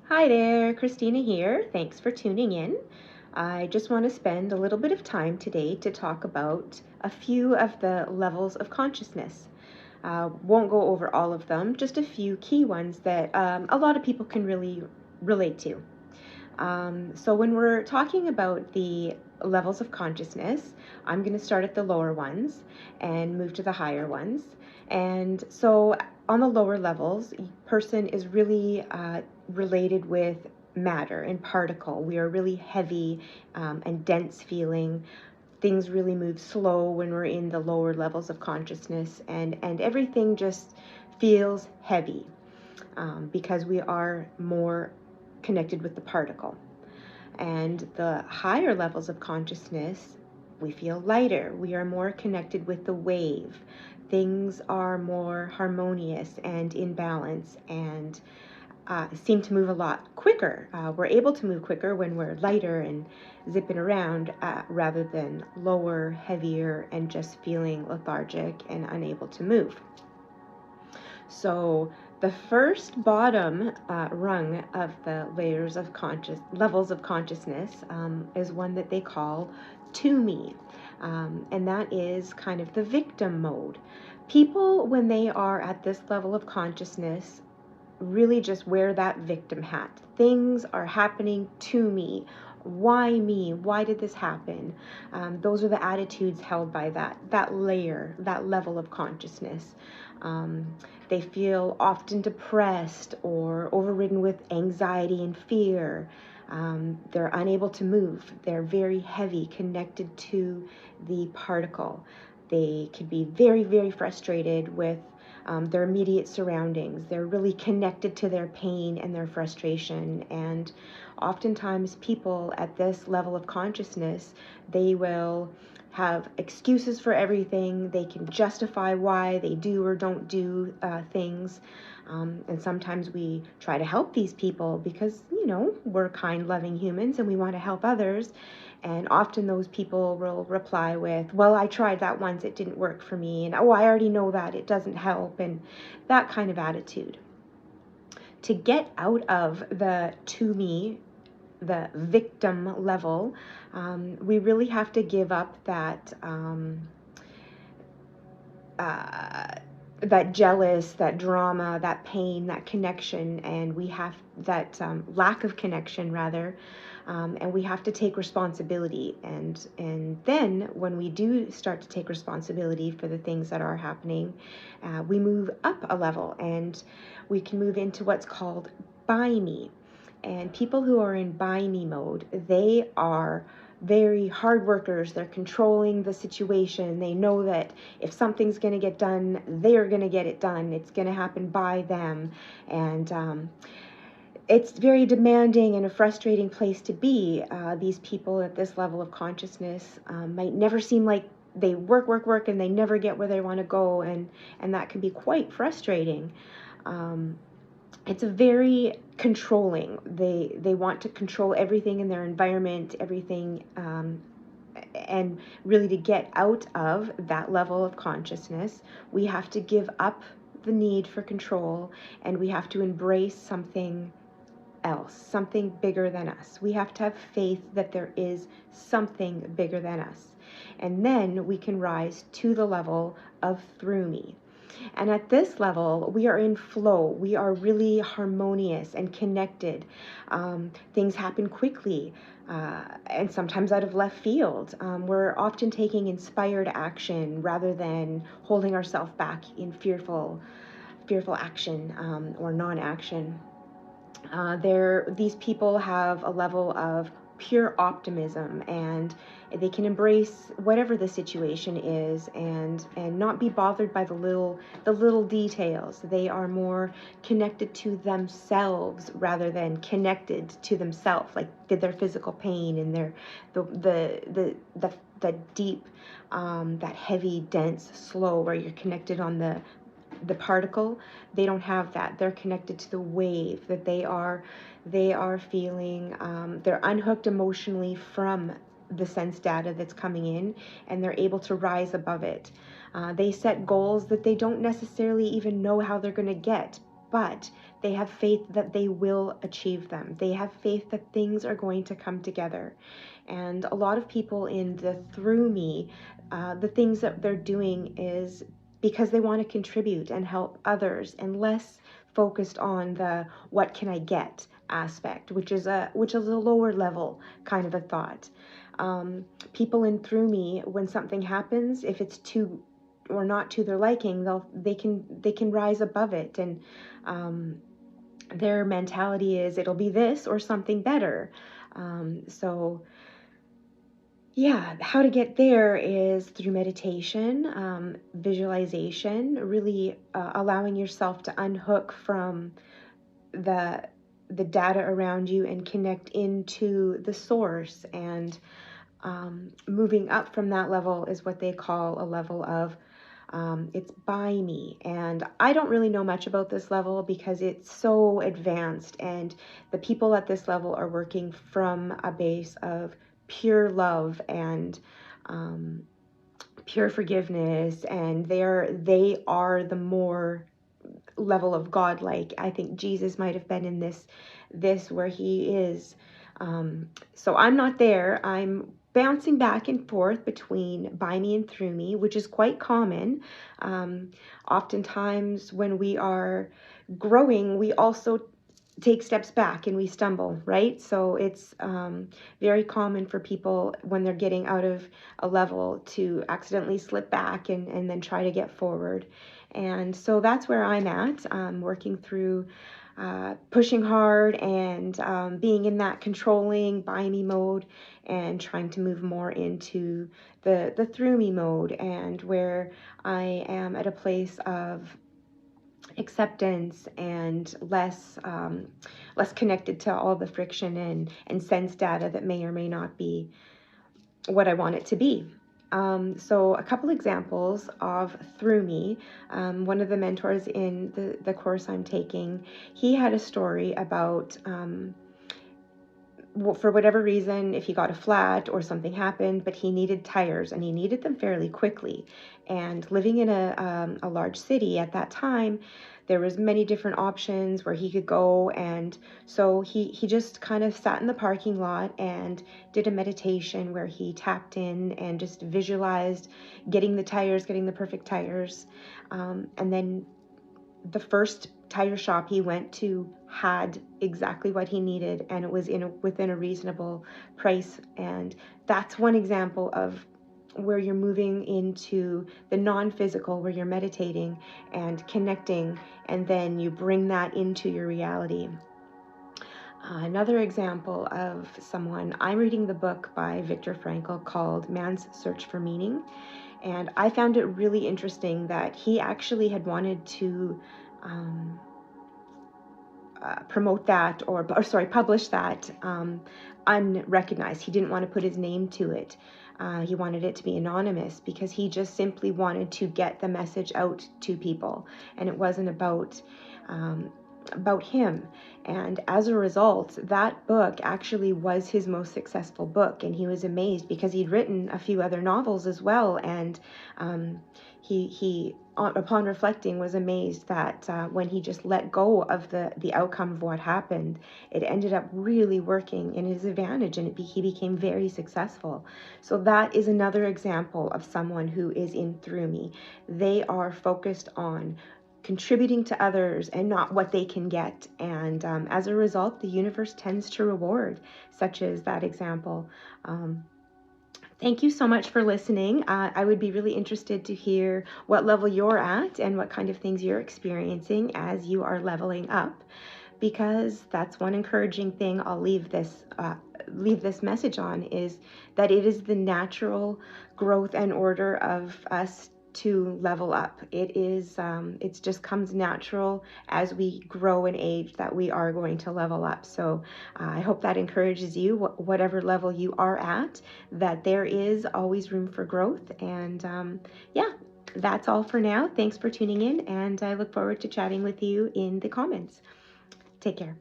Hi there, Christina here. Thanks for tuning in. I just want to spend a little bit of time today to talk about a few of the levels of consciousness. Won't go over all of them, just a few key ones that a lot of people can really relate to. So when we're talking about the levels of consciousness, I'm going to start at the lower ones and move to the higher ones. And so on the lower levels, person is really related with matter and particle. We are really heavy and dense feeling. Things really move slow when we're in the lower levels of consciousness, and everything just feels heavy because we are more connected with the particle. And the higher levels of consciousness, we feel lighter. We are more connected with the wave. Things are more harmonious and in balance and seem to move a lot quicker. We're able to move quicker when we're lighter and zipping around rather than lower, heavier, and just feeling lethargic and unable to move. So the first bottom rung of the layers of levels of consciousness is one that they call to me. And that is kind of the victim mode. People, when they are at this level of consciousness, really just wear that victim hat. Things are happening to me. Why me? Why did this happen? Those are the attitudes held by that layer, that level of consciousness. They feel often depressed or overridden with anxiety and fear. They're unable to move. They're very heavy, connected to the particle. They can be very, very frustrated with their immediate surroundings. They're really connected to their pain and their frustration. And oftentimes people at this level of consciousness, they will have excuses for everything. They can justify why they do or don't do things. And sometimes we try to help these people because, we're kind, loving humans and we want to help others. And often those people will reply with, well, I tried that once, it didn't work for me. And, oh, I already know that, it doesn't help. And that kind of attitude. To get out of the to me, the victim level, we really have to give up that that jealous, that drama, that pain, that connection, and we have that lack of connection rather, and we have to take responsibility. And then when we do start to take responsibility for the things that are happening, we move up a level and we can move into what's called by me. And people who are in by me mode, they are very hard workers. They're controlling the situation. They know that if something's going to get done, they're going to get it done. It's going to happen by them. And it's very demanding and a frustrating place to be. These people at this level of consciousness might never seem like they work, and they never get where they want to go. And that can be quite frustrating. It's a very controlling. They want to control everything in their environment, everything, and really to get out of that level of consciousness, we have to give up the need for control, and we have to embrace something else, something bigger than us. We have to have faith that there is something bigger than us. And then we can rise to the level of through me. And at this level, we are in flow. We are really harmonious and connected. Things happen quickly and sometimes out of left field. We're often taking inspired action rather than holding ourselves back in fearful action or non-action. These people have a level of pure optimism, and they can embrace whatever the situation is and not be bothered by the little details. They are more connected to themselves rather than connected to themselves, like their physical pain and the deep, that heavy, dense, slow, where you're connected on the particle. They don't have that. They're connected to the wave, that they are feeling, they're unhooked emotionally from the sense data that's coming in, and they're able to rise above it. They set goals that they don't necessarily even know how they're going to get, but they have faith that they will achieve them. They have faith that things are going to come together. And a lot of people in the through me, the things that they're doing is because they want to contribute and help others, and less focused on the what can I get aspect, which is a lower level kind of a thought. People in through me, when something happens, if it's too or not to their liking, they can rise above it, and their mentality is it'll be this or something better. So yeah, how to get there is through meditation, visualization, really allowing yourself to unhook from the data around you and connect into the source. And moving up from that level is what they call a level of it's by me. And I don't really know much about this level because it's so advanced, and the people at this level are working from a base of pure love and pure forgiveness, and they are the more level of godlike. I think Jesus might have been in this where he is. So I'm not there. I'm bouncing back and forth between by me and through me, which is quite common. Oftentimes when we are growing, we also take steps back and we stumble, right? So it's very common for people when they're getting out of a level to accidentally slip back and then try to get forward. And so that's where I'm at, working through pushing hard and being in that controlling by me mode, and trying to move more into the through me mode, and where I am at a place of acceptance and less connected to all the friction and sense data that may or may not be what I want it to be. So a couple examples of through me. One of the mentors in the course I'm taking, he had a story about for whatever reason, if he got a flat or something happened, but he needed tires and he needed them fairly quickly. And living in a large city at that time, there was many different options where he could go. And so he just kind of sat in the parking lot and did a meditation where he tapped in and just visualized getting the tires, getting the perfect tires. And then the first tire shop he went to had exactly what he needed, and it was within a reasonable price. And that's one example of where you're moving into the non-physical, where you're meditating and connecting, and then you bring that into your reality. Another example of someone, I'm reading the book by Viktor Frankl called Man's Search for Meaning. And I found it really interesting that he actually had wanted to promote that publish that unrecognized. He didn't want to put his name to it. He wanted it to be anonymous because he just simply wanted to get the message out to people, and it wasn't about him. And as a result, that book actually was his most successful book, and he was amazed because he'd written a few other novels as well. And he upon reflecting was amazed that when he just let go of the outcome of what happened, it ended up really working in his advantage, and he became very successful. So that is another example of someone who is in through me. They are focused on contributing to others and not what they can get. And as a result, the universe tends to reward, such as that example. Thank you so much for listening. I would be really interested to hear what level you're at and what kind of things you're experiencing as you are leveling up, because that's one encouraging thing I'll leave this message on, is that it is the natural growth and order of us to level up. It just comes natural as we grow in age that we are going to level up. So I hope that encourages you, whatever level you are at, that there is always room for growth. And yeah, that's all for now. Thanks for tuning in, and I look forward to chatting with you in the comments. Take care.